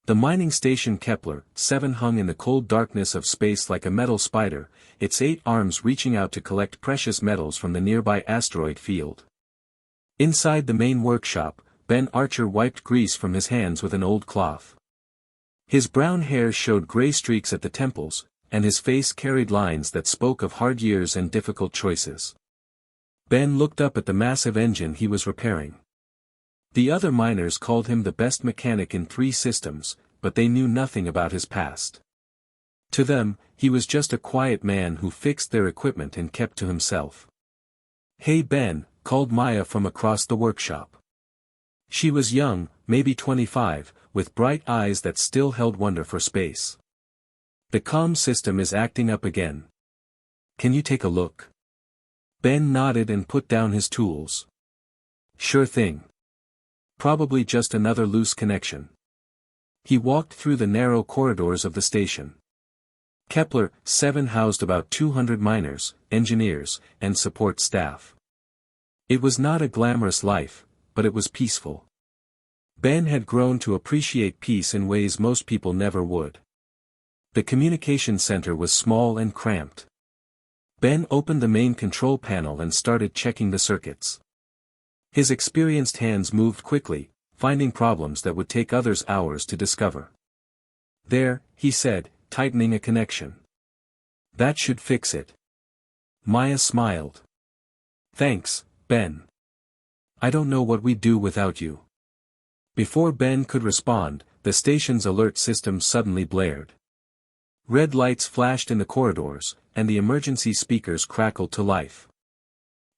The mining station Kepler 7 hung in the cold darkness of space like a metal spider, its 8 arms reaching out to collect precious metals from the nearby asteroid field. Inside the main workshop, Ben Archer wiped grease from his hands with an old cloth. His brown hair showed gray streaks at the temples, and his face carried lines that spoke of hard years and difficult choices. Ben looked up at the massive engine he was repairing. The other miners called him the best mechanic in 3 systems, but they knew nothing about his past. To them, he was just a quiet man who fixed their equipment and kept to himself. "Hey Ben," called Maya from across the workshop. She was young, maybe 25, with bright eyes that still held wonder for space. "The comm system is acting up again. Can you take a look?" Ben nodded and put down his tools. "Sure thing. Probably just another loose connection." He walked through the narrow corridors of the station. Kepler 7 housed about 200 miners, engineers, and support staff. It was not a glamorous life, but it was peaceful. Ben had grown to appreciate peace in ways most people never would. The communication center was small and cramped. Ben opened the main control panel and started checking the circuits. His experienced hands moved quickly, finding problems that would take others hours to discover. "There," he said, tightening a connection. "That should fix it." Maya smiled. "Thanks, Ben. I don't know what we'd do without you." Before Ben could respond, the station's alert system suddenly blared. Red lights flashed in the corridors, and the emergency speakers crackled to life.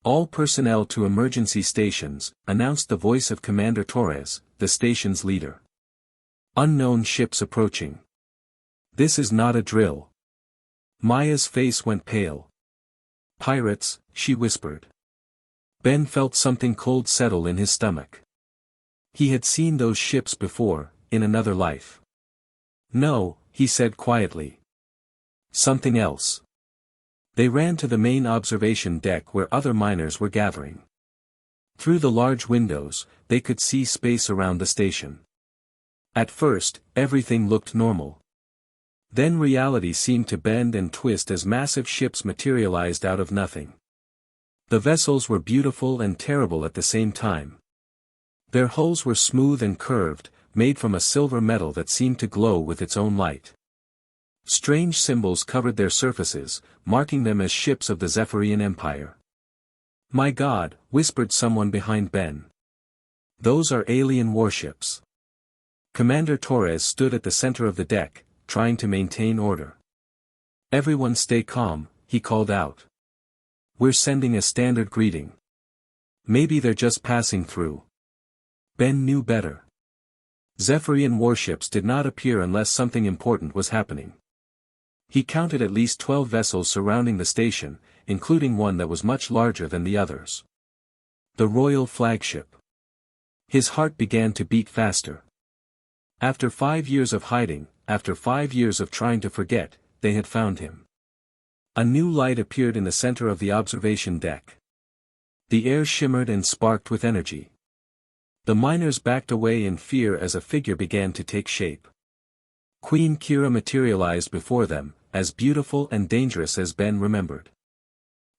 "All personnel to emergency stations," announced the voice of Commander Torres, the station's leader. "Unknown ships approaching. This is not a drill." Maya's face went pale. "Pirates," she whispered. Ben felt something cold settle in his stomach. He had seen those ships before, in another life. "No," he said quietly. "Something else." They ran to the main observation deck where other miners were gathering. Through the large windows, they could see space around the station. At first, everything looked normal. Then reality seemed to bend and twist as massive ships materialized out of nothing. The vessels were beautiful and terrible at the same time. Their hulls were smooth and curved, made from a silver metal that seemed to glow with its own light. Strange symbols covered their surfaces, marking them as ships of the Zephyrian Empire. "My God," whispered someone behind Ben. "Those are alien warships." Commander Torres stood at the center of the deck, trying to maintain order. "Everyone stay calm," he called out. "We're sending a standard greeting. Maybe they're just passing through." Ben knew better. Zephyrian warships did not appear unless something important was happening. He counted at least 12 vessels surrounding the station, including one that was much larger than the others. The royal flagship. His heart began to beat faster. After 5 years of hiding, after 5 years of trying to forget, they had found him. A new light appeared in the center of the observation deck. The air shimmered and sparked with energy. The miners backed away in fear as a figure began to take shape. Queen Kira materialized before them, as beautiful and dangerous as Ben remembered.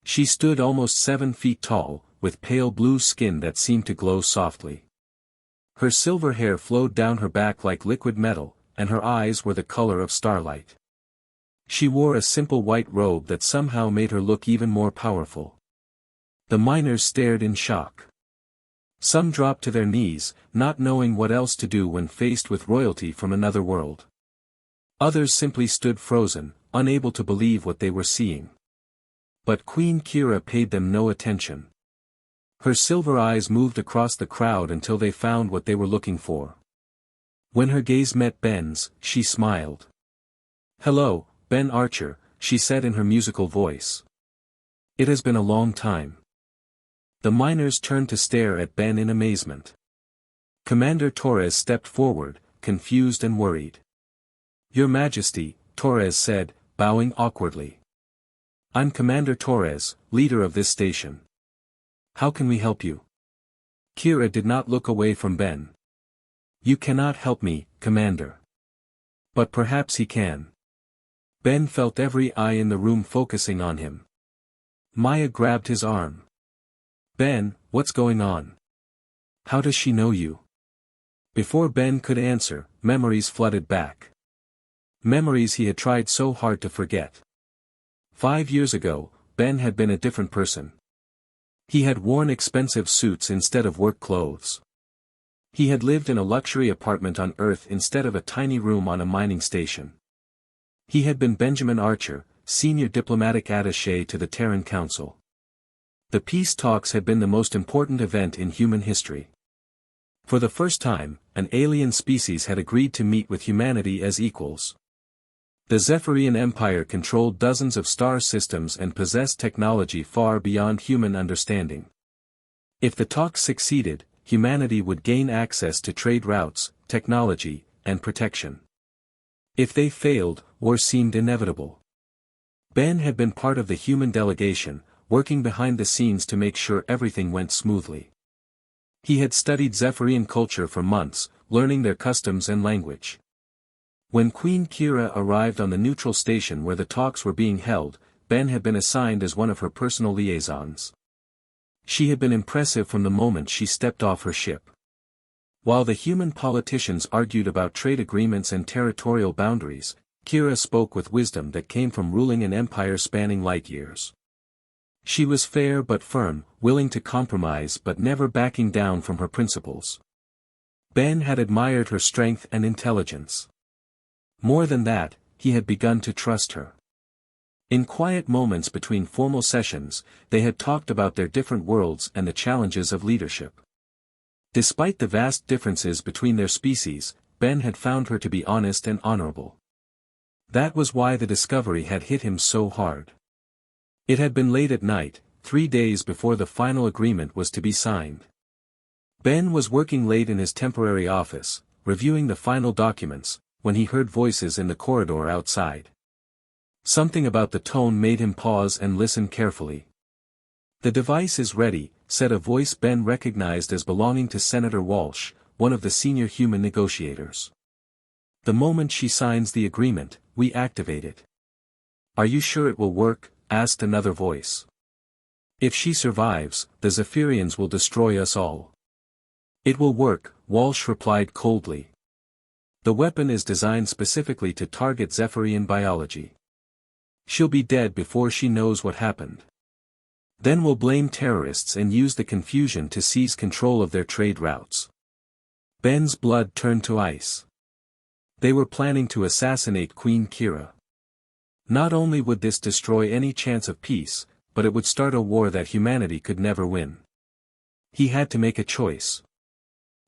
She stood almost 7 feet tall, with pale blue skin that seemed to glow softly. Her silver hair flowed down her back like liquid metal, and her eyes were the color of starlight. She wore a simple white robe that somehow made her look even more powerful. The miners stared in shock. Some dropped to their knees, not knowing what else to do when faced with royalty from another world. Others simply stood frozen, unable to believe what they were seeing. But Queen Kira paid them no attention. Her silver eyes moved across the crowd until they found what they were looking for. When her gaze met Ben's, she smiled. "Hello, Ben Archer," she said in her musical voice. "It has been a long time." The miners turned to stare at Ben in amazement. Commander Torres stepped forward, confused and worried. "Your Majesty," Torres said, bowing awkwardly. "I'm Commander Torres, leader of this station. How can we help you?" Kira did not look away from Ben. "You cannot help me, Commander. But perhaps he can. Ben felt every eye in the room focusing on him. Maya grabbed his arm. Ben, what's going on? How does she know you? Before Ben could answer, memories flooded back. Memories he had tried so hard to forget. 5 years ago, Ben had been a different person. He had worn expensive suits instead of work clothes. He had lived in a luxury apartment on Earth instead of a tiny room on a mining station. He had been Benjamin Archer, senior diplomatic attaché to the Terran Council. The peace talks had been the most important event in human history. For the first time, an alien species had agreed to meet with humanity as equals. The Zephyrian Empire controlled dozens of star systems and possessed technology far beyond human understanding. If the talks succeeded, humanity would gain access to trade routes, technology, and protection. If they failed, war seemed inevitable. Ben had been part of the human delegation, working behind the scenes to make sure everything went smoothly. He had studied Zephyrian culture for months, learning their customs and language. When Queen Kira arrived on the neutral station where the talks were being held, Ben had been assigned as one of her personal liaisons. She had been impressive from the moment she stepped off her ship. While the human politicians argued about trade agreements and territorial boundaries, Kira spoke with wisdom that came from ruling an empire spanning light years. She was fair but firm, willing to compromise but never backing down from her principles. Ben had admired her strength and intelligence. More than that, he had begun to trust her. In quiet moments between formal sessions, they had talked about their different worlds and the challenges of leadership. Despite the vast differences between their species, Ben had found her to be honest and honorable. That was why the discovery had hit him so hard. It had been late at night, 3 days before the final agreement was to be signed. Ben was working late in his temporary office, reviewing the final documents, when he heard voices in the corridor outside. Something about the tone made him pause and listen carefully. "The device is ready," said a voice Ben recognized as belonging to Senator Walsh, one of the senior human negotiators. "The moment she signs the agreement, we activate it." "Are you sure it will work?" asked another voice. "If she survives, the Zephyrians will destroy us all." "It will work," Walsh replied coldly. "The weapon is designed specifically to target Zephyrian biology. She'll be dead before she knows what happened. Then we'll blame terrorists and use the confusion to seize control of their trade routes." Ben's blood turned to ice. They were planning to assassinate Queen Kira. Not only would this destroy any chance of peace, but it would start a war that humanity could never win. He had to make a choice.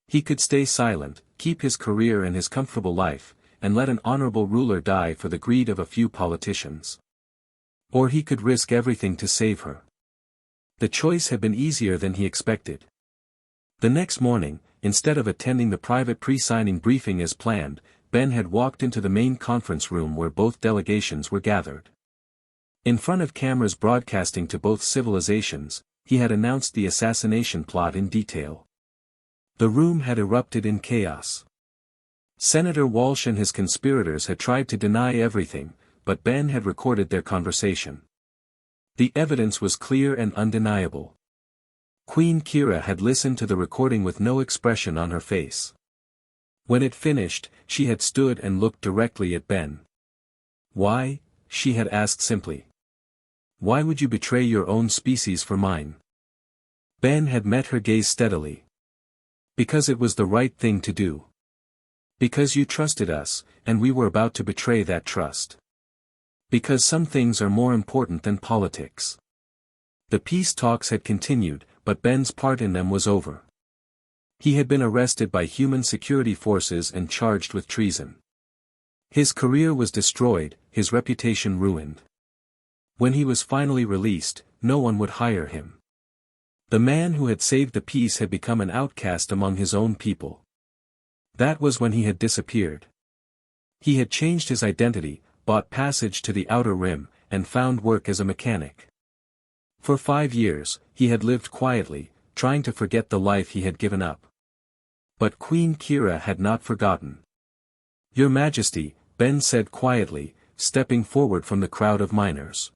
He could stay silent, keep his career and his comfortable life, and let an honorable ruler die for the greed of a few politicians. Or he could risk everything to save her. The choice had been easier than he expected. The next morning, instead of attending the private pre-signing briefing as planned, Ben had walked into the main conference room where both delegations were gathered. In front of cameras broadcasting to both civilizations, he had announced the assassination plot in detail. The room had erupted in chaos. Senator Walsh and his conspirators had tried to deny everything, but Ben had recorded their conversation. The evidence was clear and undeniable. Queen Kira had listened to the recording with no expression on her face. When it finished, she had stood and looked directly at Ben. "Why?" she had asked simply. "Why would you betray your own species for mine?" Ben had met her gaze steadily. "Because it was the right thing to do. Because you trusted us, and we were about to betray that trust. Because some things are more important than politics." The peace talks had continued, but Ben's part in them was over. He had been arrested by human security forces and charged with treason. His career was destroyed, his reputation ruined. When he was finally released, no one would hire him. The man who had saved the peace had become an outcast among his own people. That was when he had disappeared. He had changed his identity, bought passage to the Outer Rim, and found work as a mechanic. For 5 years, he had lived quietly, trying to forget the life he had given up. But Queen Kira had not forgotten. "Your Majesty," Ben said quietly, stepping forward from the crowd of miners.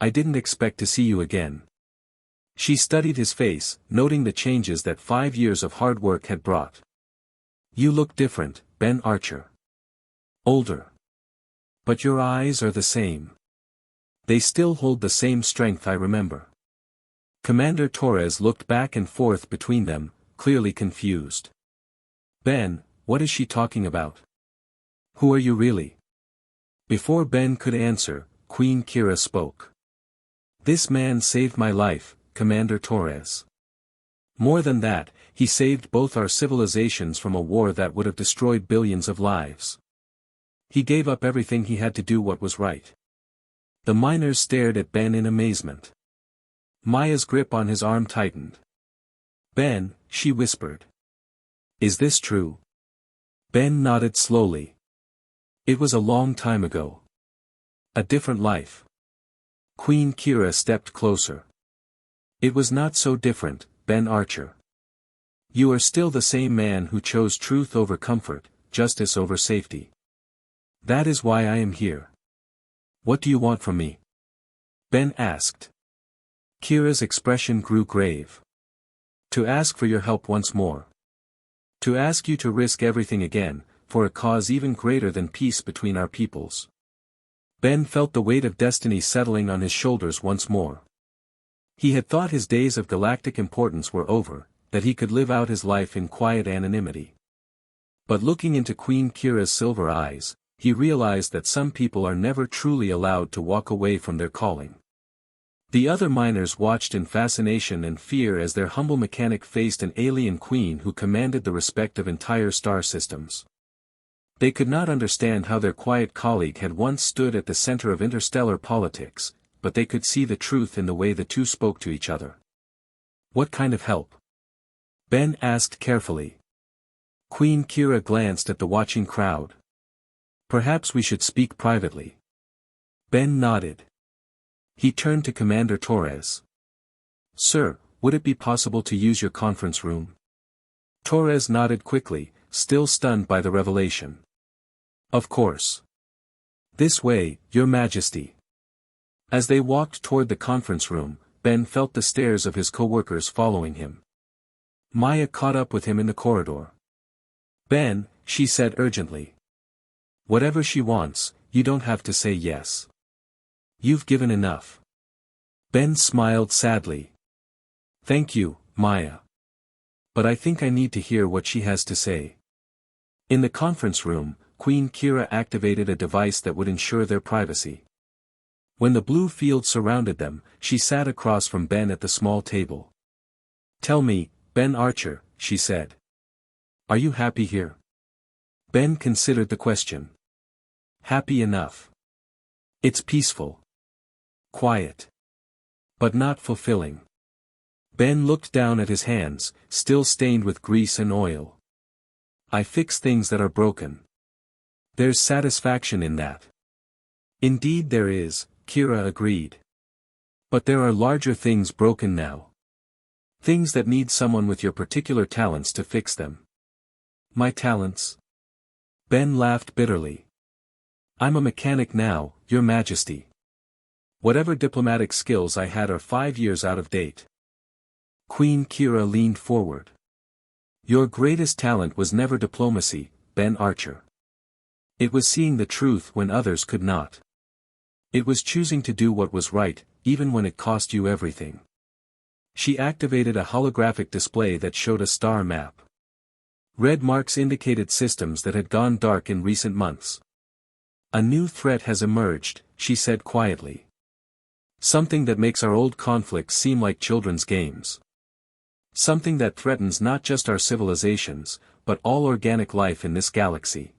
I didn't expect to see you again. She studied his face, noting the changes that 5 years of hard work had brought. You look different, Ben Archer. Older. But your eyes are the same. They still hold the same strength I remember. Commander Torres looked back and forth between them, clearly confused. Ben, what is she talking about? Who are you really? Before Ben could answer, Queen Kira spoke. This man saved my life, Commander Torres. More than that, he saved both our civilizations from a war that would have destroyed billions of lives. He gave up everything he had to do what was right. The miners stared at Ben in amazement. Maya's grip on his arm tightened. Ben, she whispered. Is this true? Ben nodded slowly. It was a long time ago. A different life. Queen Kira stepped closer. It was not so different, Ben Archer. You are still the same man who chose truth over comfort, justice over safety. That is why I am here. What do you want from me? Ben asked. Kira's expression grew grave. To ask for your help once more. To ask you to risk everything again, for a cause even greater than peace between our peoples. Ben felt the weight of destiny settling on his shoulders once more. He had thought his days of galactic importance were over, that he could live out his life in quiet anonymity. But looking into Queen Kira's silver eyes, he realized that some people are never truly allowed to walk away from their calling. The other miners watched in fascination and fear as their humble mechanic faced an alien queen who commanded the respect of entire star systems. They could not understand how their quiet colleague had once stood at the center of interstellar politics, but they could see the truth in the way the two spoke to each other. What kind of help? Ben asked carefully. Queen Kira glanced at the watching crowd. Perhaps we should speak privately. Ben nodded. He turned to Commander Torres. Sir, would it be possible to use your conference room? Torres nodded quickly, still stunned by the revelation. Of course. This way, Your Majesty. As they walked toward the conference room, Ben felt the stares of his co-workers following him. Maya caught up with him in the corridor. Ben, she said urgently. Whatever she wants, you don't have to say yes. You've given enough. Ben smiled sadly. Thank you, Maya. But I think I need to hear what she has to say. In the conference room, Queen Kira activated a device that would ensure their privacy. When the blue field surrounded them, she sat across from Ben at the small table. Tell me, Ben Archer, she said. Are you happy here? Ben considered the question. Happy enough. It's peaceful. Quiet. But not fulfilling. Ben looked down at his hands, still stained with grease and oil. I fix things that are broken. There's satisfaction in that. Indeed there is, Kira agreed. But there are larger things broken now. Things that need someone with your particular talents to fix them. My talents? Ben laughed bitterly. I'm a mechanic now, Your Majesty. Whatever diplomatic skills I had are 5 years out of date. Queen Kira leaned forward. Your greatest talent was never diplomacy, Ben Archer. It was seeing the truth when others could not. It was choosing to do what was right, even when it cost you everything. She activated a holographic display that showed a star map. Red marks indicated systems that had gone dark in recent months. A new threat has emerged, she said quietly. Something that makes our old conflicts seem like children's games. Something that threatens not just our civilizations, but all organic life in this galaxy.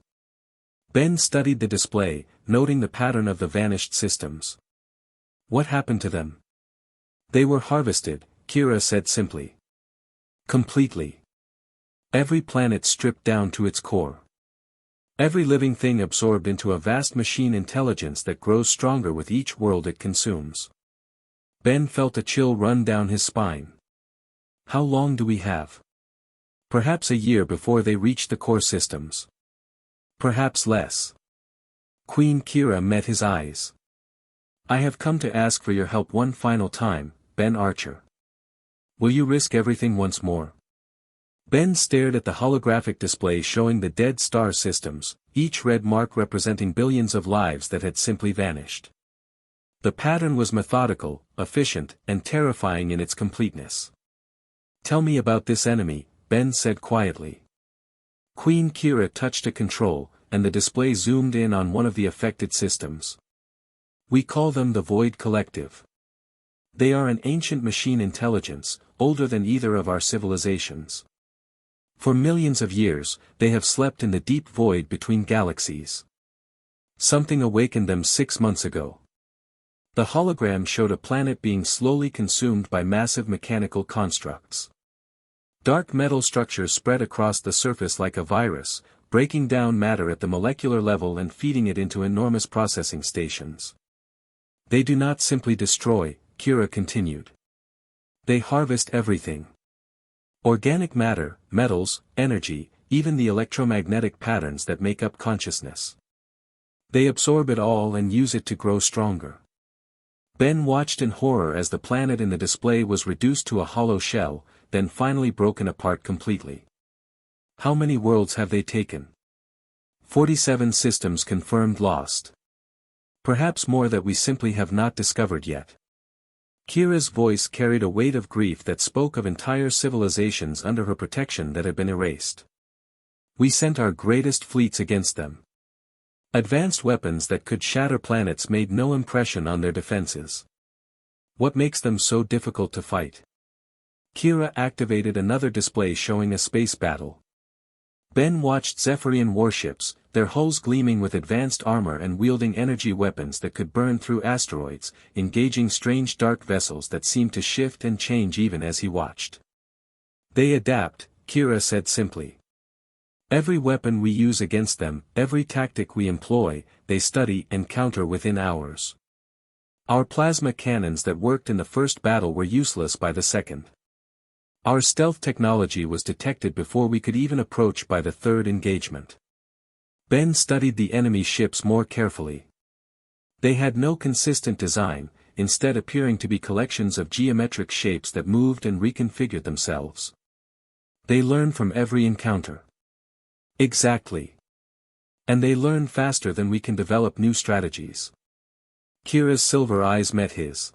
Ben studied the display, noting the pattern of the vanished systems. What happened to them? They were harvested, Kira said simply. Completely. Every planet stripped down to its core. Every living thing absorbed into a vast machine intelligence that grows stronger with each world it consumes. Ben felt a chill run down his spine. How long do we have? Perhaps a year before they reach the core systems. Perhaps less. Queen Kira met his eyes. "I have come to ask for your help one final time, Ben Archer. Will you risk everything once more?" Ben stared at the holographic display showing the dead star systems, each red mark representing billions of lives that had simply vanished. The pattern was methodical, efficient, and terrifying in its completeness. "Tell me about this enemy," Ben said quietly. Queen Kira touched a control, and the display zoomed in on one of the affected systems. "We call them the Void Collective. They are an ancient machine intelligence, older than either of our civilizations. For millions of years, they have slept in the deep void between galaxies. Something awakened them 6 months ago." The hologram showed a planet being slowly consumed by massive mechanical constructs. Dark metal structures spread across the surface like a virus, breaking down matter at the molecular level and feeding it into enormous processing stations. "They do not simply destroy," Kira continued. "They harvest everything. Organic matter, metals, energy, even the electromagnetic patterns that make up consciousness. They absorb it all and use it to grow stronger." Ben watched in horror as the planet in the display was reduced to a hollow shell, then finally broken apart completely. "How many worlds have they taken?" 47 systems confirmed lost. "Perhaps more that we simply have not discovered yet." Kira's voice carried a weight of grief that spoke of entire civilizations under her protection that had been erased. "We sent our greatest fleets against them. Advanced weapons that could shatter planets made no impression on their defenses. What makes them so difficult to fight?" Kira activated another display showing a space battle. Ben watched Zephyrian warships, their hulls gleaming with advanced armor and wielding energy weapons that could burn through asteroids, engaging strange dark vessels that seemed to shift and change even as he watched. "They adapt," Kira said simply. "Every weapon we use against them, every tactic we employ, they study and counter within hours. Our plasma cannons that worked in the first battle were useless by the second. Our stealth technology was detected before we could even approach by the third engagement." Ben studied the enemy ships more carefully. They had no consistent design, instead appearing to be collections of geometric shapes that moved and reconfigured themselves. "They learn from every encounter." "Exactly. And they learn faster than we can develop new strategies." Kira's silver eyes met his.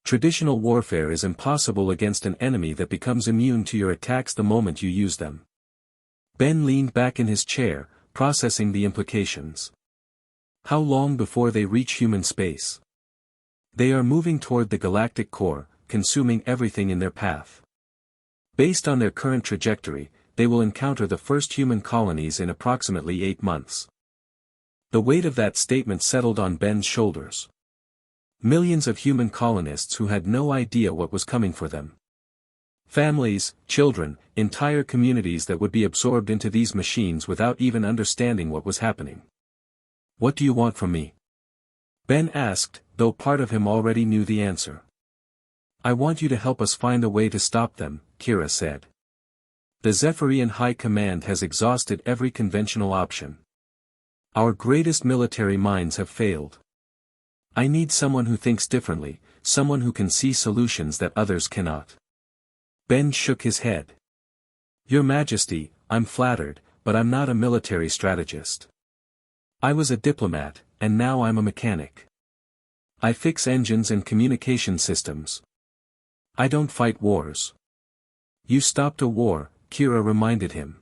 "Traditional warfare is impossible against an enemy that becomes immune to your attacks the moment you use them." Ben leaned back in his chair, processing the implications. "How long before they reach human space?" "They are moving toward the galactic core, consuming everything in their path. Based on their current trajectory, they will encounter the first human colonies in approximately 8 months. The weight of that statement settled on Ben's shoulders. Millions of human colonists who had no idea what was coming for them. Families, children, entire communities that would be absorbed into these machines without even understanding what was happening. "What do you want from me?" Ben asked, though part of him already knew the answer. "I want you to help us find a way to stop them," Kira said. "The Zephyrian High Command has exhausted every conventional option. Our greatest military minds have failed. I need someone who thinks differently, someone who can see solutions that others cannot." Ben shook his head. "Your Majesty, I'm flattered, but I'm not a military strategist. I was a diplomat, and now I'm a mechanic. I fix engines and communication systems. I don't fight wars." "You stopped a war," Kira reminded him.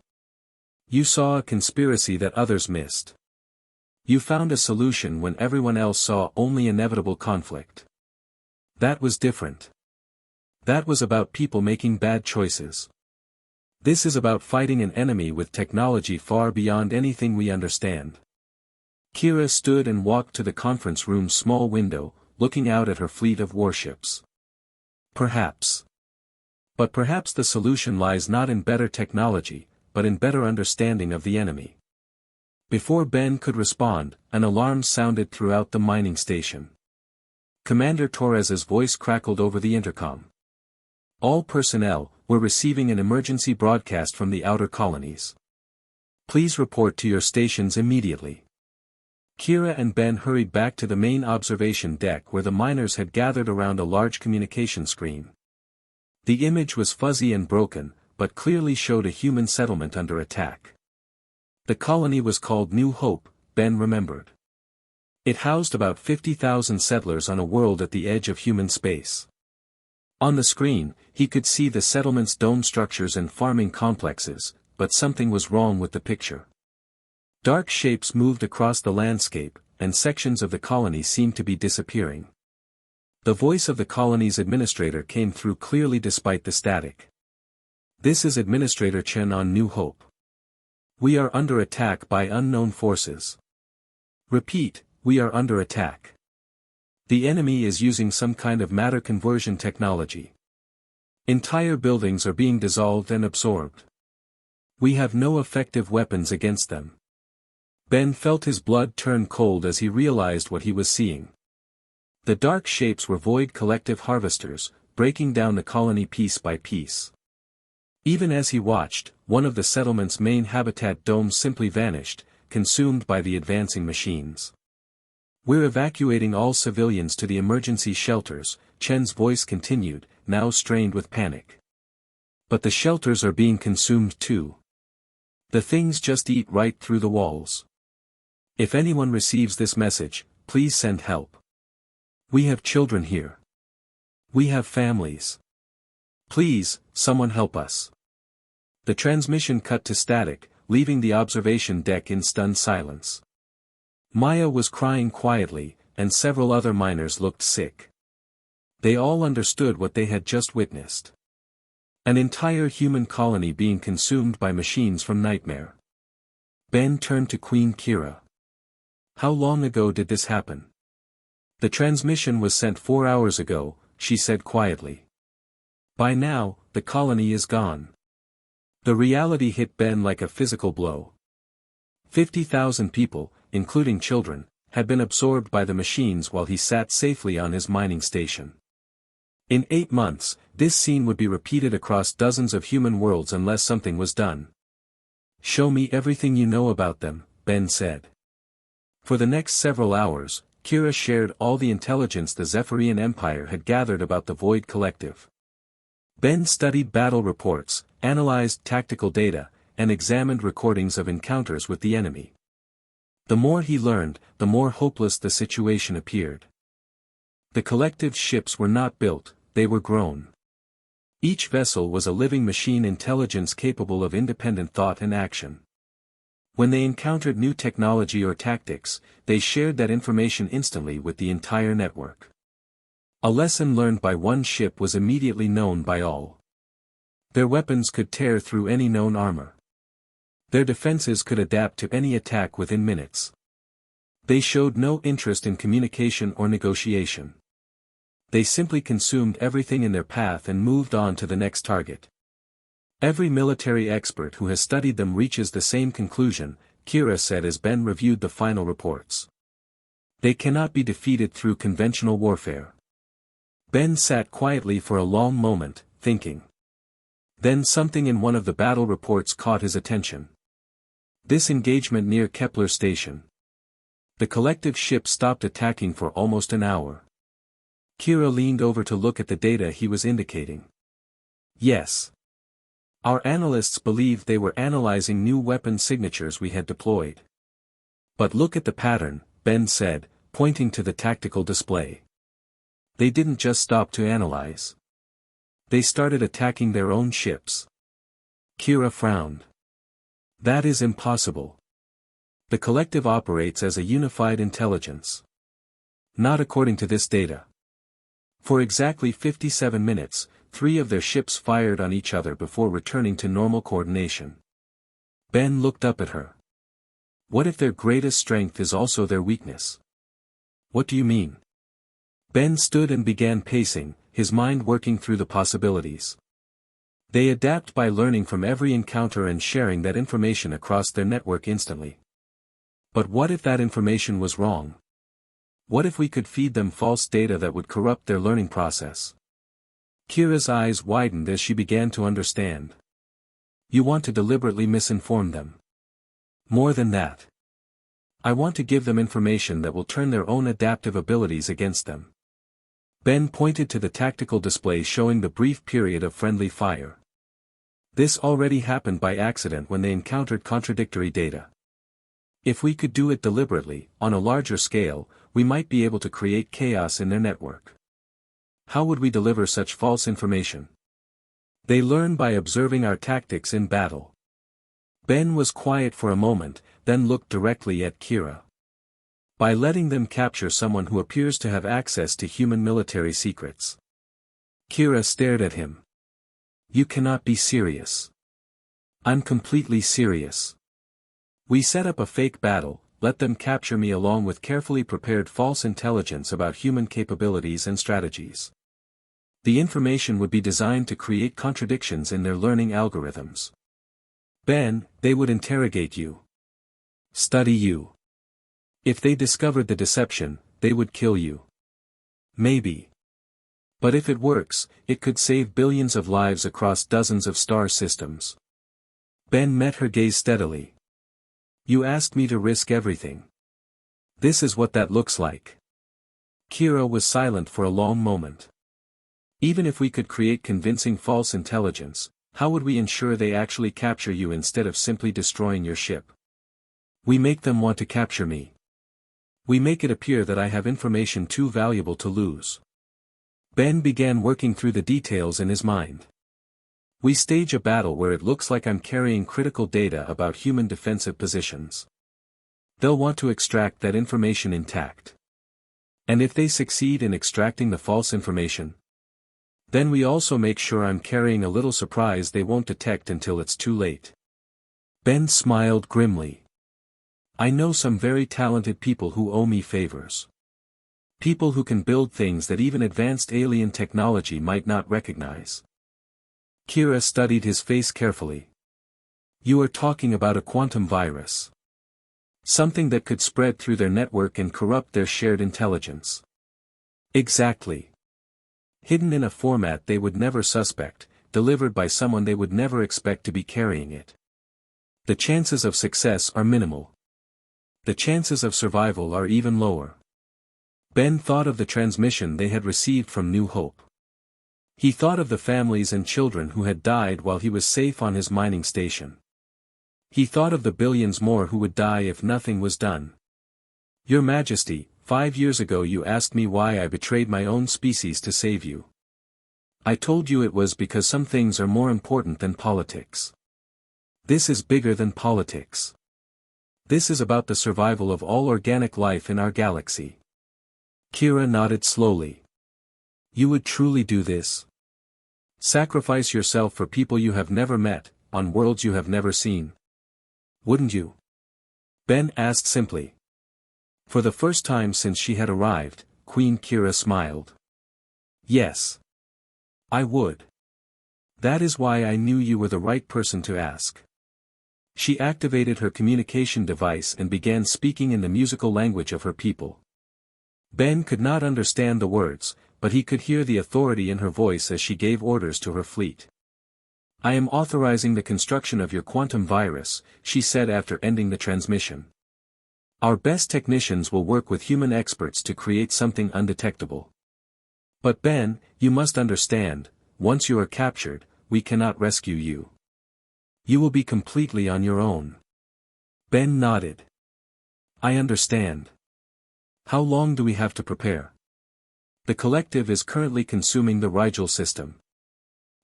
"You saw a conspiracy that others missed. You found a solution when everyone else saw only inevitable conflict. That was different. That was about people making bad choices. This is about fighting an enemy with technology far beyond anything we understand." Kira stood and walked to the conference room's small window, looking out at her fleet of warships. "Perhaps. But perhaps the solution lies not in better technology, but in better understanding of the enemy." Before Ben could respond, an alarm sounded throughout the mining station. Commander Torres's voice crackled over the intercom. "All personnel, we're receiving an emergency broadcast from the outer colonies. Please report to your stations immediately." Kira and Ben hurried back to the main observation deck where the miners had gathered around a large communication screen. The image was fuzzy and broken, but clearly showed a human settlement under attack. The colony was called New Hope, Ben remembered. It housed about 50,000 settlers on a world at the edge of human space. On the screen, he could see the settlement's dome structures and farming complexes, but something was wrong with the picture. Dark shapes moved across the landscape, and sections of the colony seemed to be disappearing. The voice of the colony's administrator came through clearly despite the static. "This is Administrator Chen on New Hope. We are under attack by unknown forces. Repeat, we are under attack. The enemy is using some kind of matter conversion technology. Entire buildings are being dissolved and absorbed. We have no effective weapons against them." Ben felt his blood turn cold as he realized what he was seeing. The dark shapes were void collective harvesters, breaking down the colony piece by piece. Even as he watched, one of the settlement's main habitat domes simply vanished, consumed by the advancing machines. "We're evacuating all civilians to the emergency shelters," Chen's voice continued, now strained with panic. "But the shelters are being consumed too. The things just eat right through the walls. If anyone receives this message, please send help. We have children here. We have families. Please, someone help us." The transmission cut to static, leaving the observation deck in stunned silence. Maya was crying quietly, and several other miners looked sick. They all understood what they had just witnessed. An entire human colony being consumed by machines from Nightmare. Ben turned to Queen Kira. "How long ago did this happen?" "The transmission was sent 4 hours ago," she said quietly. "By now, the colony is gone." The reality hit Ben like a physical blow. 50,000 people, including children, had been absorbed by the machines while he sat safely on his mining station. In 8 months, this scene would be repeated across dozens of human worlds unless something was done. "Show me everything you know about them," Ben said. For the next several hours, Kira shared all the intelligence the Zephyrian Empire had gathered about the Void Collective. Ben studied battle reports, analyzed tactical data, and examined recordings of encounters with the enemy. The more he learned, the more hopeless the situation appeared. The collective's ships were not built, they were grown. Each vessel was a living machine intelligence capable of independent thought and action. When they encountered new technology or tactics, they shared that information instantly with the entire network. A lesson learned by one ship was immediately known by all. Their weapons could tear through any known armor. Their defenses could adapt to any attack within minutes. They showed no interest in communication or negotiation. They simply consumed everything in their path and moved on to the next target. "Every military expert who has studied them reaches the same conclusion," Kira said as Ben reviewed the final reports. "They cannot be defeated through conventional warfare." Ben sat quietly for a long moment, thinking. Then something in one of the battle reports caught his attention. This engagement near Kepler station. The collective ship stopped attacking for almost an hour. Kira leaned over to look at the data he was indicating. "Yes. Our analysts believed they were analyzing new weapon signatures we had deployed. But look at the pattern," Ben said, pointing to the tactical display. "They didn't just stop to analyze. They started attacking their own ships." Kira frowned. "That is impossible. The collective operates as a unified intelligence. Not according to this data." For exactly 57 minutes, 3 of their ships fired on each other before returning to normal coordination. Ben looked up at her. "What if their greatest strength is also their weakness?" "What do you mean?" Ben stood and began pacing, his mind working through the possibilities. "They adapt by learning from every encounter and sharing that information across their network instantly. But what if that information was wrong? What if we could feed them false data that would corrupt their learning process?" Kira's eyes widened as she began to understand. "You want to deliberately misinform them. More than that. I want to give them information that will turn their own adaptive abilities against them. Ben pointed to the tactical display showing the brief period of friendly fire. This already happened by accident when they encountered contradictory data. If we could do it deliberately, on a larger scale, we might be able to create chaos in their network. How would we deliver such false information? They learn by observing our tactics in battle. Ben was quiet for a moment, then looked directly at Kira. By letting them capture someone who appears to have access to human military secrets. Kira stared at him. You cannot be serious. I'm completely serious. We set up a fake battle, let them capture me along with carefully prepared false intelligence about human capabilities and strategies. The information would be designed to create contradictions in their learning algorithms. Ben, they would interrogate you. Study you. If they discovered the deception, they would kill you. Maybe. But if it works, it could save billions of lives across dozens of star systems. Ben met her gaze steadily. You asked me to risk everything. This is what that looks like. Kira was silent for a long moment. Even if we could create convincing false intelligence, how would we ensure they actually capture you instead of simply destroying your ship? We make them want to capture me. We make it appear that I have information too valuable to lose. Ben began working through the details in his mind. We stage a battle where it looks like I'm carrying critical data about human defensive positions. They'll want to extract that information intact. And if they succeed in extracting the false information, then we also make sure I'm carrying a little surprise they won't detect until it's too late. Ben smiled grimly. I know some very talented people who owe me favors. People who can build things that even advanced alien technology might not recognize. Kira studied his face carefully. You are talking about a quantum virus. Something that could spread through their network and corrupt their shared intelligence. Exactly. Hidden in a format they would never suspect, delivered by someone they would never expect to be carrying it. The chances of success are minimal. The chances of survival are even lower. Ben thought of the transmission they had received from New Hope. He thought of the families and children who had died while he was safe on his mining station. He thought of the billions more who would die if nothing was done. Your Majesty, 5 years ago you asked me why I betrayed my own species to save you. I told you it was because some things are more important than politics. This is bigger than politics. This is about the survival of all organic life in our galaxy. Kira nodded slowly. You would truly do this? Sacrifice yourself for people you have never met, on worlds you have never seen? Wouldn't you? Ben asked simply. For the first time since she had arrived, Queen Kira smiled. Yes. I would. That is why I knew you were the right person to ask. She activated her communication device and began speaking in the musical language of her people. Ben could not understand the words, but he could hear the authority in her voice as she gave orders to her fleet. I am authorizing the construction of your quantum virus, she said after ending the transmission. Our best technicians will work with human experts to create something undetectable. But Ben, you must understand, once you are captured, we cannot rescue you. You will be completely on your own. Ben nodded. I understand. How long do we have to prepare? The collective is currently consuming the Rigel system.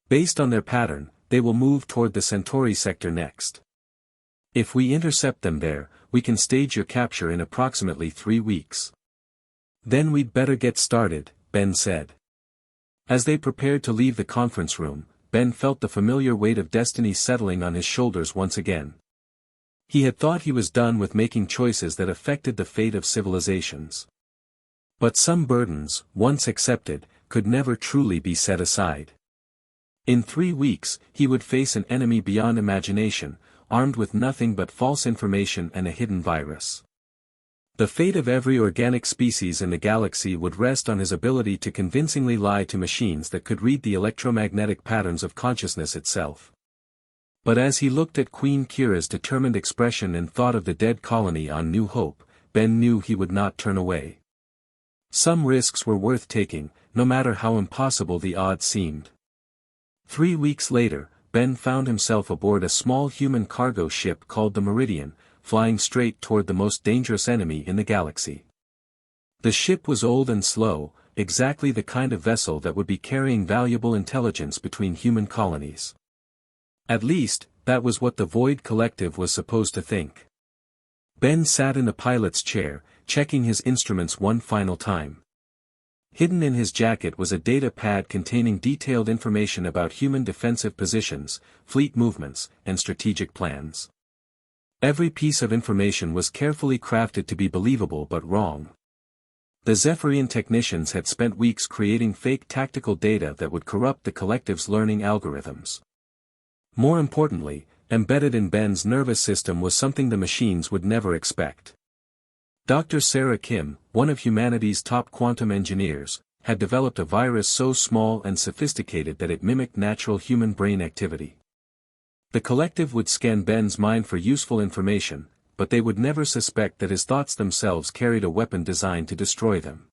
Based on their pattern, they will move toward the Centauri sector next. If we intercept them there, we can stage your capture in approximately 3 weeks. Then we'd better get started, Ben said. As they prepared to leave the conference room, Ben felt the familiar weight of destiny settling on his shoulders once again. He had thought he was done with making choices that affected the fate of civilizations. But some burdens, once accepted, could never truly be set aside. In 3 weeks, he would face an enemy beyond imagination, armed with nothing but false information and a hidden virus. The fate of every organic species in the galaxy would rest on his ability to convincingly lie to machines that could read the electromagnetic patterns of consciousness itself. But as he looked at Queen Kira's determined expression and thought of the dead colony on New Hope, Ben knew he would not turn away. Some risks were worth taking, no matter how impossible the odds seemed. 3 weeks later, Ben found himself aboard a small human cargo ship called the Meridian, flying straight toward the most dangerous enemy in the galaxy. The ship was old and slow, exactly the kind of vessel that would be carrying valuable intelligence between human colonies. At least, that was what the Void Collective was supposed to think. Ben sat in the pilot's chair, checking his instruments one final time. Hidden in his jacket was a data pad containing detailed information about human defensive positions, fleet movements, and strategic plans. Every piece of information was carefully crafted to be believable but wrong. The Zephyrian technicians had spent weeks creating fake tactical data that would corrupt the Collective's learning algorithms. More importantly, embedded in Ben's nervous system was something the machines would never expect. Dr. Sarah Kim, one of humanity's top quantum engineers, had developed a virus so small and sophisticated that it mimicked natural human brain activity. The Collective would scan Ben's mind for useful information, but they would never suspect that his thoughts themselves carried a weapon designed to destroy them.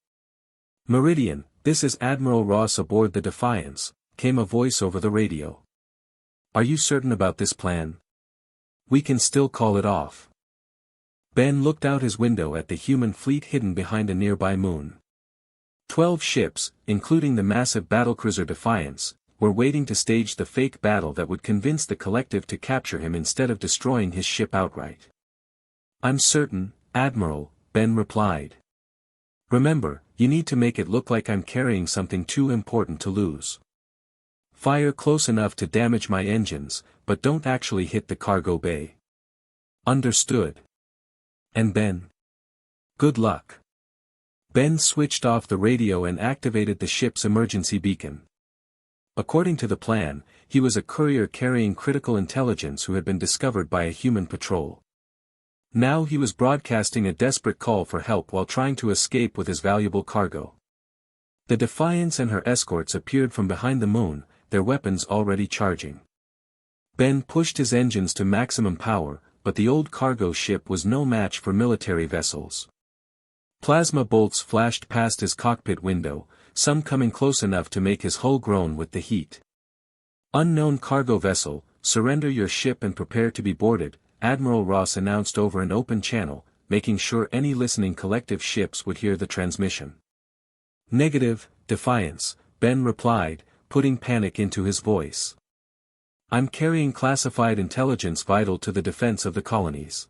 "Meridian, this is Admiral Ross aboard the Defiance," came a voice over the radio. "Are you certain about this plan? We can still call it off." Ben looked out his window at the human fleet hidden behind a nearby moon. 12 ships, including the massive battlecruiser Defiance, were waiting to stage the fake battle that would convince the Collective to capture him instead of destroying his ship outright. "I'm certain, Admiral," Ben replied. "Remember, you need to make it look like I'm carrying something too important to lose. Fire close enough to damage my engines, but don't actually hit the cargo bay." "Understood." "And Ben? Good luck." Ben switched off the radio and activated the ship's emergency beacon. According to the plan, he was a courier carrying critical intelligence who had been discovered by a human patrol. Now he was broadcasting a desperate call for help while trying to escape with his valuable cargo. The Defiance and her escorts appeared from behind the moon, their weapons already charging. Ben pushed his engines to maximum power, but the old cargo ship was no match for military vessels. Plasma bolts flashed past his cockpit window, some coming close enough to make his hull groan with the heat. "Unknown cargo vessel, surrender your ship and prepare to be boarded," Admiral Ross announced over an open channel, making sure any listening Collective ships would hear the transmission. "Negative, Defiance," Ben replied, putting panic into his voice. "I'm carrying classified intelligence vital to the defense of the colonies.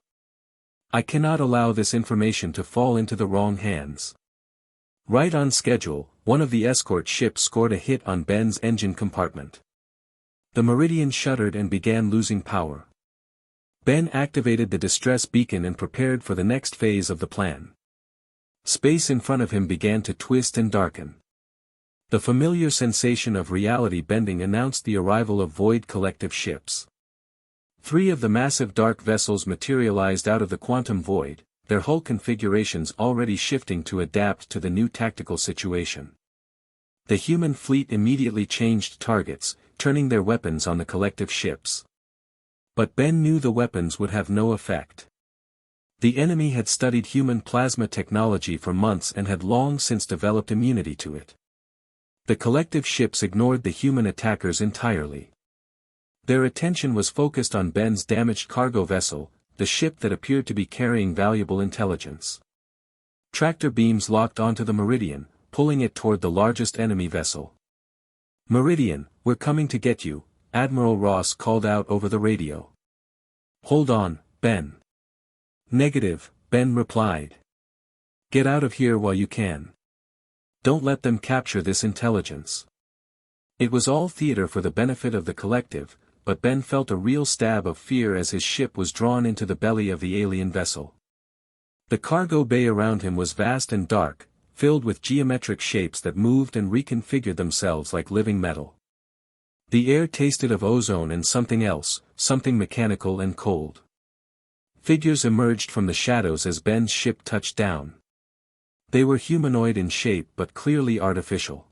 I cannot allow this information to fall into the wrong hands." Right on schedule, one of the escort ships scored a hit on Ben's engine compartment. The Meridian shuddered and began losing power. Ben activated the distress beacon and prepared for the next phase of the plan. Space in front of him began to twist and darken. The familiar sensation of reality bending announced the arrival of Void Collective ships. 3 of the massive dark vessels materialized out of the quantum void, their hull configurations already shifting to adapt to the new tactical situation. The human fleet immediately changed targets, turning their weapons on the Collective ships. But Ben knew the weapons would have no effect. The enemy had studied human plasma technology for months and had long since developed immunity to it. The Collective ships ignored the human attackers entirely. Their attention was focused on Ben's damaged cargo vessel, the ship that appeared to be carrying valuable intelligence. Tractor beams locked onto the Meridian, pulling it toward the largest enemy vessel. "Meridian, we're coming to get you," Admiral Ross called out over the radio. "Hold on, Ben." "Negative," Ben replied. "Get out of here while you can. Don't let them capture this intelligence." It was all theater for the benefit of the Collective, but Ben felt a real stab of fear as his ship was drawn into the belly of the alien vessel. The cargo bay around him was vast and dark, filled with geometric shapes that moved and reconfigured themselves like living metal. The air tasted of ozone and something else, something mechanical and cold. Figures emerged from the shadows as Ben's ship touched down. They were humanoid in shape but clearly artificial.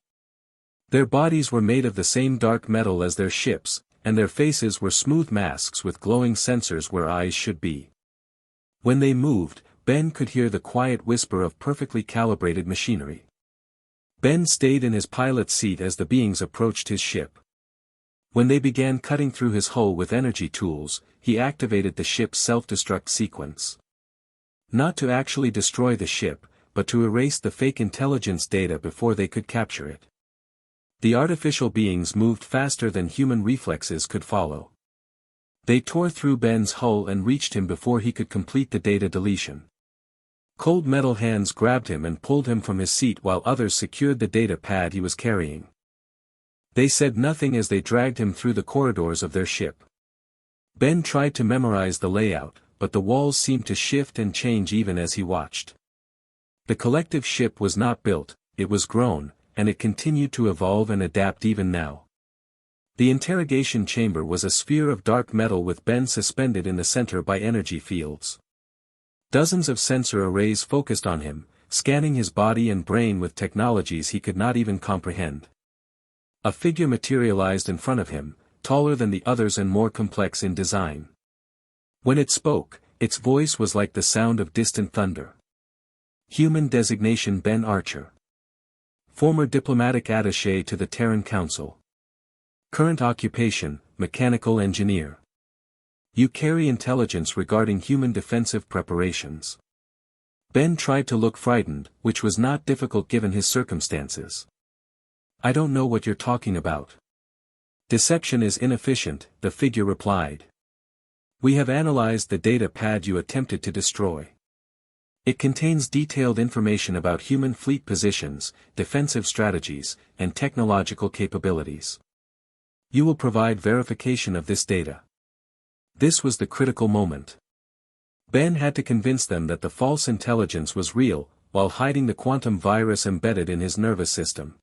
Their bodies were made of the same dark metal as their ships, and their faces were smooth masks with glowing sensors where eyes should be. When they moved, Ben could hear the quiet whisper of perfectly calibrated machinery. Ben stayed in his pilot's seat as the beings approached his ship. When they began cutting through his hull with energy tools, he activated the ship's self-destruct sequence. Not to actually destroy the ship, but to erase the fake intelligence data before they could capture it. The artificial beings moved faster than human reflexes could follow. They tore through Ben's hull and reached him before he could complete the data deletion. Cold metal hands grabbed him and pulled him from his seat while others secured the data pad he was carrying. They said nothing as they dragged him through the corridors of their ship. Ben tried to memorize the layout, but the walls seemed to shift and change even as he watched. The collective ship was not built, it was grown, and it continued to evolve and adapt even now. The interrogation chamber was a sphere of dark metal with Ben suspended in the center by energy fields. Dozens of sensor arrays focused on him, scanning his body and brain with technologies he could not even comprehend. A figure materialized in front of him, taller than the others and more complex in design. When it spoke, its voice was like the sound of distant thunder. Human designation: Ben Archer. Former diplomatic attaché to the Terran Council. Current occupation: mechanical engineer. You carry intelligence regarding human defensive preparations. Ben tried to look frightened, which was not difficult given his circumstances. I don't know what you're talking about. Deception is inefficient, the figure replied. We have analyzed the data pad you attempted to destroy. It contains detailed information about human fleet positions, defensive strategies, and technological capabilities. You will provide verification of this data. This was the critical moment. Ben had to convince them that the false intelligence was real, while hiding the quantum virus embedded in his nervous system.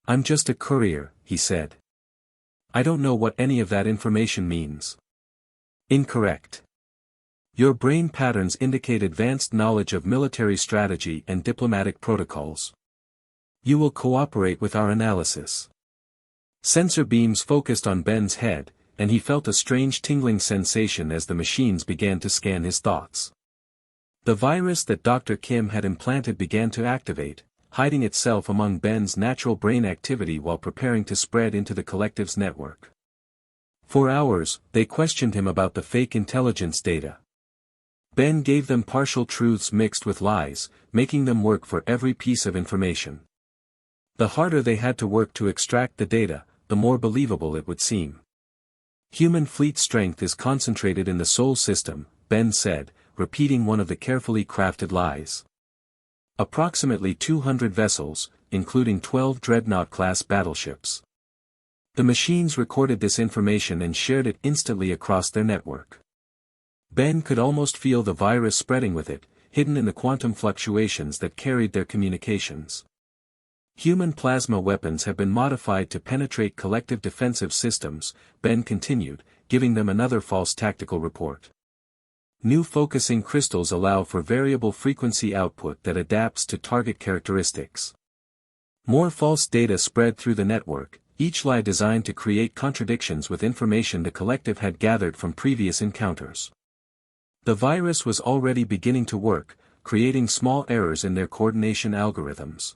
I'm just a courier, he said. I don't know what any of that information means. Incorrect. Your brain patterns indicate advanced knowledge of military strategy and diplomatic protocols. You will cooperate with our analysis. Sensor beams focused on Ben's head, and he felt a strange tingling sensation as the machines began to scan his thoughts. The virus that Dr. Kim had implanted began to activate, hiding itself among Ben's natural brain activity while preparing to spread into the collective's network. For hours, they questioned him about the fake intelligence data. Ben gave them partial truths mixed with lies, making them work for every piece of information. The harder they had to work to extract the data, the more believable it would seem. Human fleet strength is concentrated in the Sol system, Ben said, repeating one of the carefully crafted lies. Approximately 200 vessels, including 12 Dreadnought-class battleships. The machines recorded this information and shared it instantly across their network. Ben could almost feel the virus spreading with it, hidden in the quantum fluctuations that carried their communications. Human plasma weapons have been modified to penetrate collective defensive systems, Ben continued, giving them another false tactical report. New focusing crystals allow for variable frequency output that adapts to target characteristics. More false data spread through the network, each lie designed to create contradictions with information the collective had gathered from previous encounters. The virus was already beginning to work, creating small errors in their coordination algorithms.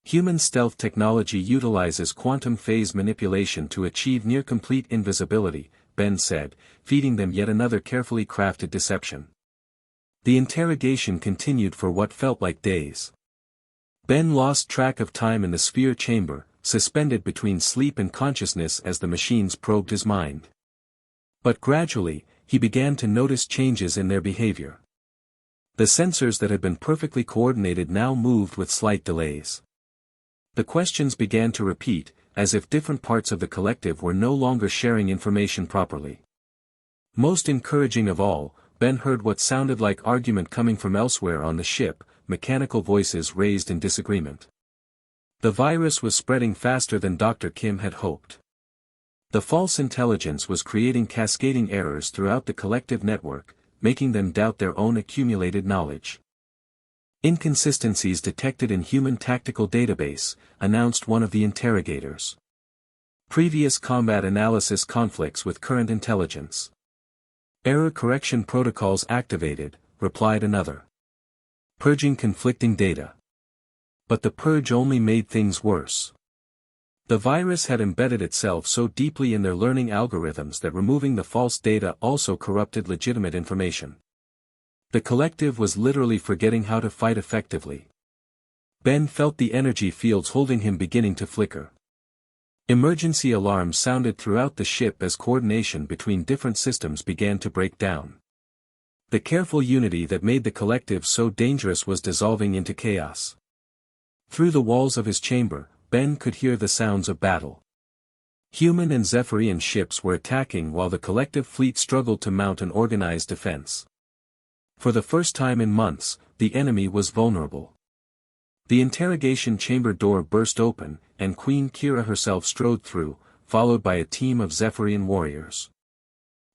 Human stealth technology utilizes quantum phase manipulation to achieve near-complete invisibility, Ben said, feeding them yet another carefully crafted deception. The interrogation continued for what felt like days. Ben lost track of time in the sphere chamber, suspended between sleep and consciousness as the machines probed his mind. But gradually, he began to notice changes in their behavior. The sensors that had been perfectly coordinated now moved with slight delays. The questions began to repeat, as if different parts of the collective were no longer sharing information properly. Most encouraging of all, Ben heard what sounded like argument coming from elsewhere on the ship, mechanical voices raised in disagreement. The virus was spreading faster than Dr. Kim had hoped. The false intelligence was creating cascading errors throughout the collective network, making them doubt their own accumulated knowledge. Inconsistencies detected in human tactical database, announced one of the interrogators. Previous combat analysis conflicts with current intelligence. Error correction protocols activated, replied another. Purging conflicting data. But the purge only made things worse. The virus had embedded itself so deeply in their learning algorithms that removing the false data also corrupted legitimate information. The collective was literally forgetting how to fight effectively. Ben felt the energy fields holding him beginning to flicker. Emergency alarms sounded throughout the ship as coordination between different systems began to break down. The careful unity that made the collective so dangerous was dissolving into chaos. Through the walls of his chamber, Ben could hear the sounds of battle. Human and Zephyrian ships were attacking while the collective fleet struggled to mount an organized defense. For the first time in months, the enemy was vulnerable. The interrogation chamber door burst open, and Queen Kira herself strode through, followed by a team of Zephyrian warriors.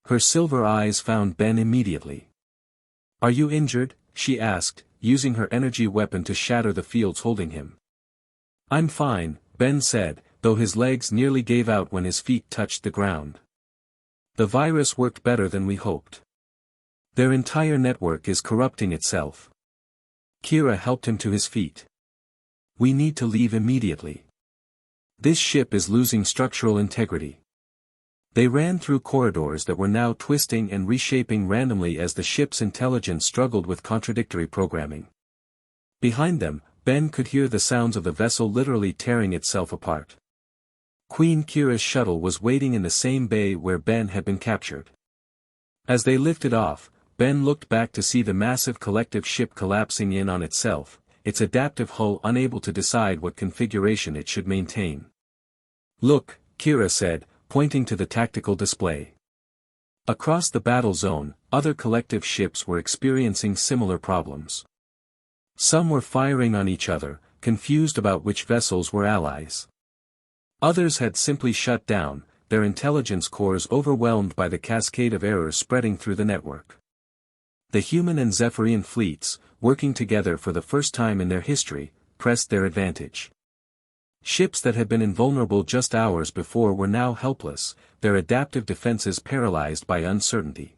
Her silver eyes found Ben immediately. "Are you injured?" she asked, using her energy weapon to shatter the fields holding him. "I'm fine," Ben said, though his legs nearly gave out when his feet touched the ground. "The virus worked better than we hoped. Their entire network is corrupting itself." Kira helped him to his feet. "We need to leave immediately. This ship is losing structural integrity." They ran through corridors that were now twisting and reshaping randomly as the ship's intelligence struggled with contradictory programming. Behind them, Ben could hear the sounds of the vessel literally tearing itself apart. Queen Kira's shuttle was waiting in the same bay where Ben had been captured. As they lifted off, Ben looked back to see the massive collective ship collapsing in on itself, its adaptive hull unable to decide what configuration it should maintain. "Look," Kira said, pointing to the tactical display. Across the battle zone, other collective ships were experiencing similar problems. Some were firing on each other, confused about which vessels were allies. Others had simply shut down, their intelligence cores overwhelmed by the cascade of errors spreading through the network. The human and Zephyrian fleets, working together for the first time in their history, pressed their advantage. Ships that had been invulnerable just hours before were now helpless, their adaptive defenses paralyzed by uncertainty.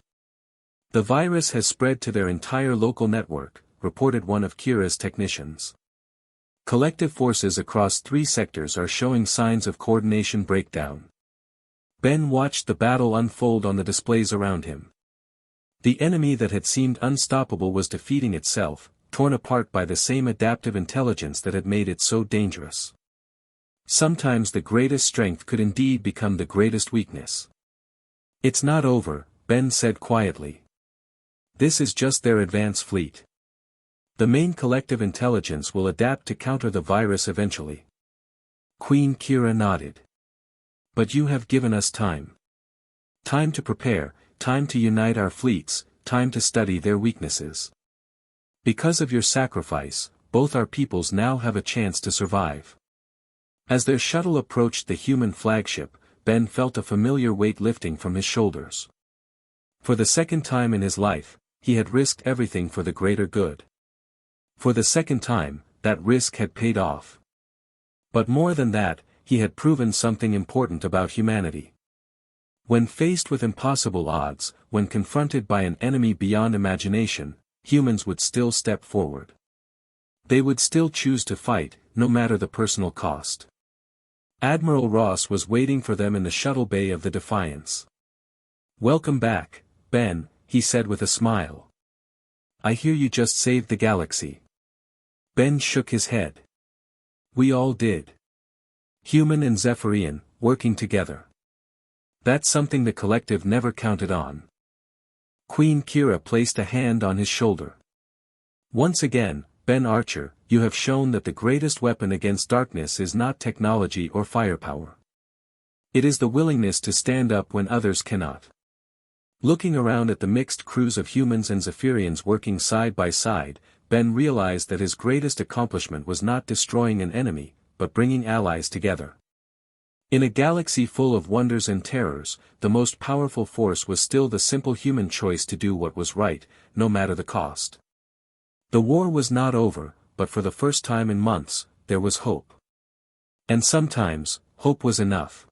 "The virus has spread to their entire local network," reported one of Kira's technicians. "Collective forces across 3 sectors are showing signs of coordination breakdown." Ben watched the battle unfold on the displays around him. The enemy that had seemed unstoppable was defeating itself, torn apart by the same adaptive intelligence that had made it so dangerous. Sometimes the greatest strength could indeed become the greatest weakness. "It's not over," Ben said quietly. "This is just their advance fleet. The main collective intelligence will adapt to counter the virus eventually." Queen Kira nodded. "But you have given us time. Time to prepare, time to unite our fleets, time to study their weaknesses. Because of your sacrifice, both our peoples now have a chance to survive." As their shuttle approached the human flagship, Ben felt a familiar weight lifting from his shoulders. For the second time in his life, he had risked everything for the greater good. For the second time, that risk had paid off. But more than that, he had proven something important about humanity. When faced with impossible odds, when confronted by an enemy beyond imagination, humans would still step forward. They would still choose to fight, no matter the personal cost. Admiral Ross was waiting for them in the shuttle bay of the Defiance. "Welcome back, Ben," he said with a smile. "I hear you just saved the galaxy." Ben shook his head. "We all did. Human and Zephyrian, working together. That's something the collective never counted on." Queen Kira placed a hand on his shoulder. "Once again, Ben Archer, you have shown that the greatest weapon against darkness is not technology or firepower. It is the willingness to stand up when others cannot." Looking around at the mixed crews of humans and Zephyrians working side by side, Ben realized that his greatest accomplishment was not destroying an enemy, but bringing allies together. In a galaxy full of wonders and terrors, the most powerful force was still the simple human choice to do what was right, no matter the cost. The war was not over, but for the first time in months, there was hope. And sometimes, hope was enough.